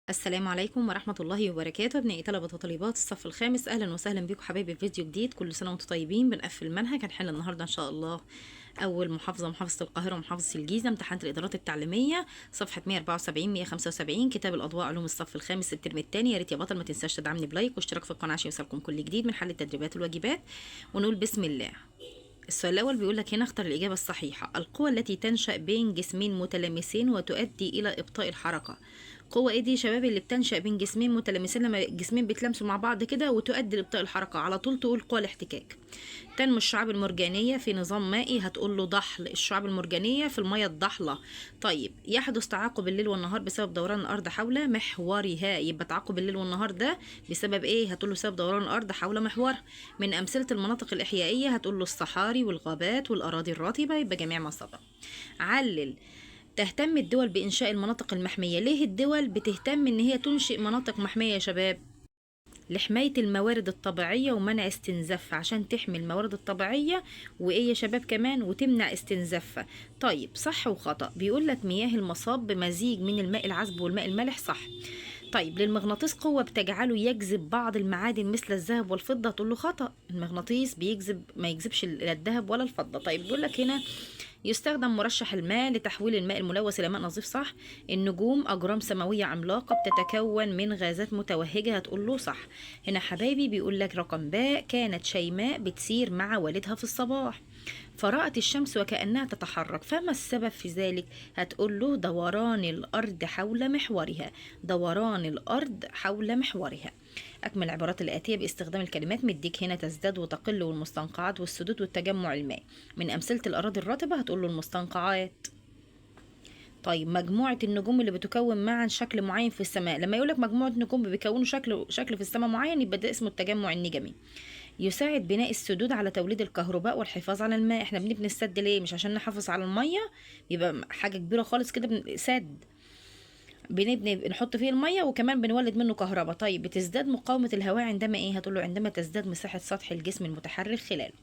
السلام عليكم ورحمة الله وبركاته. ابنائي طلبة وطالبات الصف الخامس، أهلا وسهلا بكم حبايبي في فيديو جديد. كل سنة وانتم طيبين. بنقفل المنهج، هنحل النهاردة إن شاء الله أول محافظة القاهرة ومحافظة الجيزة، امتحانات الإدارات التعليمية، صفحة 174 175، كتاب الأضواء علوم الصف الخامس الترم الثاني. يا ريت يا بطل ما تنساش تدعمني بلايك واشتراك في القناة عشان يوصلكم كل جديد من حل التدريبات والواجبات. ونقول بسم الله. السؤال الأول بيقول لك هنا اختر الإجابة الصحيحة. القوة التي تنشأ بين جسمين متلامسين وتؤدي إلى إبطاء الحركة. قوة ايه دي يا شباب اللي بتنشأ بين جسمين متلامسين، لما جسمين بيتلامسوا مع بعض كده وتؤدي لإبطاء الحركة؟ على طول تقول قوة الاحتكاك. تنمو الشعاب المرجانية في نظام مائي، هتقول له ضحل. الشعاب المرجانية في المية الضحلة. طيب، يحدث تعاقب الليل والنهار بسبب دوران الأرض حول محورها. يبقى تعاقب الليل والنهار ده بسبب ايه؟ هتقول له بسبب دوران الأرض حول محورها. من أمثلة المناطق الإحيائية هتقول له الصحاري والغابات والأراضي الرطبة، يبقى جميع ما سبق. علل. تهتم الدول بإنشاء المناطق المحمية. ليه الدول بتهتم إن هي تنشئ مناطق محمية يا شباب؟ لحماية الموارد الطبيعية ومنع استنزافها، عشان تحمي الموارد الطبيعية وإيه يا شباب كمان وتمنع استنزافها. طيب، صح وخطأ. بيقول لك مياه المصاب بمزيج من الماء العذب والماء المالح، صح. طيب، للمغناطيس قوة بتجعله يجذب بعض المعادن مثل الذهب والفضة، تقول له خطأ. المغناطيس بيجذب، ما يجذبش لا الذهب ولا الفضة. طيب، بيقول لك هنا يستخدم مرشح الماء لتحويل الماء الملوث إلى ماء نظيف، صح. النجوم أجرام سماوية عملاقة بتتكون من غازات متوهجة، هتقول له صح. هنا حبايبي بيقول لك رقم باء. كانت شيماء بتسير مع والدها في الصباح فرأت الشمس وكأنها تتحرك، فما السبب في ذلك؟ هتقول له دوران الأرض حول محورها. دوران الأرض حول محورها. أكمل العبارات الآتية باستخدام الكلمات. مديك هنا تزداد وتقل والمستنقعات والسدود والتجمع المائي. من أمثلة الأراضي الرطبة هتقول له المستنقعات. طيب، مجموعة النجوم اللي بتكون معا شكل معين في السماء. لما يقولك مجموعة نجوم بيكونوا شكل في السماء معين، يبقى ده اسمه التجمع النجمي. يساعد بناء السدود على توليد الكهرباء والحفاظ على الماء. احنا بنبني السد ليه؟ مش عشان نحافظ على المية، يبقى حاجة كبيرة خالص كده سد بنبني نحط فيه المية وكمان بنولد منه كهرباء. طيب، بتزداد مقاومة الهواء عندما ايه؟ هتقول له عندما تزداد مساحة سطح الجسم المتحرك خلاله.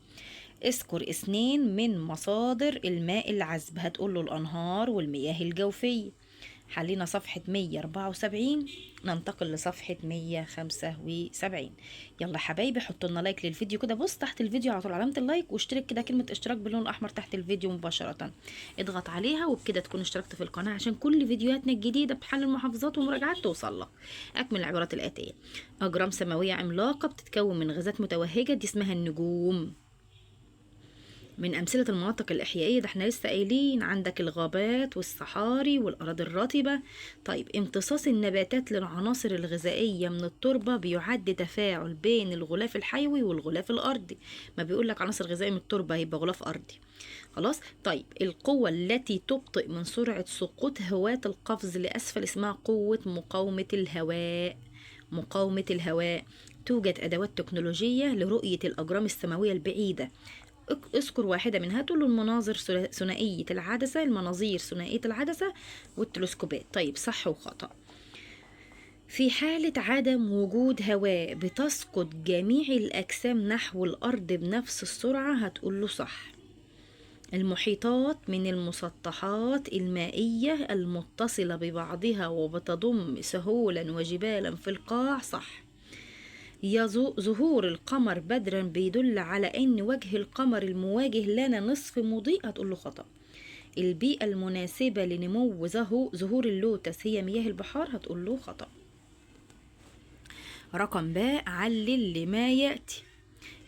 اذكر اثنين من مصادر الماء العذب، هتقول له الأنهار والمياه الجوفية. حلينا صفحة 174، ننتقل لصفحة 175. يلا حبايبي حطوا لنا لايك للفيديو كده. بص تحت الفيديو على طول علامة اللايك، واشترك كده كلمة اشتراك باللون الأحمر تحت الفيديو مباشرة. اضغط عليها وبكده تكون اشتركت في القناة عشان كل فيديوهاتنا الجديدة بحل المحافظات ومراجعات توصل لك. أكمل العبارات الآتية. أجرام سماوية عملاقة بتتكون من غازات متوهجة، دي اسمها النجوم. من أمثلة المناطق الإحيائية ده احنا لسه قايلين، عندك الغابات والصحاري والأراضي الرطبة. طيب، امتصاص النباتات للعناصر الغذائية من التربة بيعد تفاعل بين الغلاف الحيوي والغلاف الأرضي. ما بيقولك عناصر غذائية من التربة يبقى غلاف أرضي. خلاص. طيب، القوة التي تبطئ من سرعة سقوط هواة القفز لأسفل اسمها قوة مقاومة الهواء. مقاومة الهواء. توجد أدوات تكنولوجية لرؤية الأجرام السماوية البعيدة. اذكر واحدة منها، تقول له المناظر ثنائية العدسة، المناظير ثنائية العدسة والتلسكوبات. طيب، صح وخطأ. في حالة عدم وجود هواء بتسقط جميع الأجسام نحو الأرض بنفس السرعة، هتقول له صح. المحيطات من المسطحات المائية المتصلة ببعضها وبتضم سهولا وجبالا في القاع، صح. ظهور القمر بدرا بيدل على ان وجه القمر المواجه لنا نصف مضيء، هتقول له خطأ. البيئة المناسبة لنمو ظهور اللوتس هي مياه البحار، هتقول له خطأ. رقم باء. علل لما يأتي.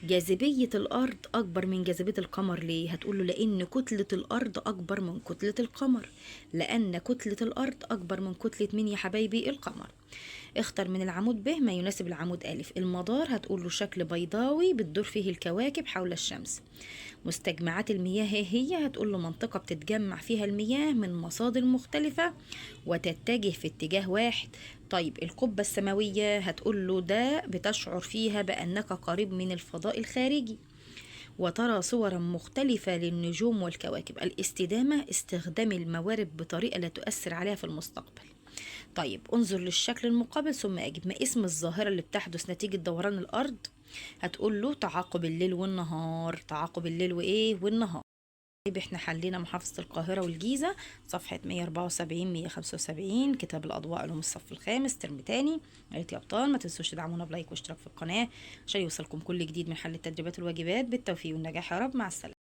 جاذبية الأرض أكبر من جاذبية القمر، ليه؟ هتقوله لأن كتلة الأرض أكبر من كتلة القمر. لأن كتلة الأرض أكبر من كتلة مين يا حبايبي؟ القمر. اختر من العمود ب ما يناسب العمود أ. المدار هتقوله شكل بيضاوي بتدور فيه الكواكب حول الشمس. مستجمعات المياه هي هتقوله منطقة بتتجمع فيها المياه من مصادر مختلفة وتتجه في اتجاه واحد. طيب، القبة السماوية هتقوله ده بتشعر فيها بأنك قريب من الفضاء الخارجي وترى صورا مختلفة للنجوم والكواكب. الاستدامة استخدام الموارد بطريقة لا تؤثر عليها في المستقبل. طيب، انظر للشكل المقابل ثم اجب. ما اسم الظاهرة اللي بتحدث نتيجة دوران الأرض؟ هتقول له تعاقب الليل والنهار. تعاقب الليل وإيه والنهار. طيب احنا حلينا محافظة القاهرة والجيزة، صفحة 174 175، كتاب الأضواء علوم الصف الخامس ترم تاني. يا ريت يا أبطال ما تنسوش تدعمونا بلايك واشتراك في القناة عشان يوصلكم كل جديد من حل التدريبات والواجبات. بالتوفيق والنجاح يا رب، مع السلامة.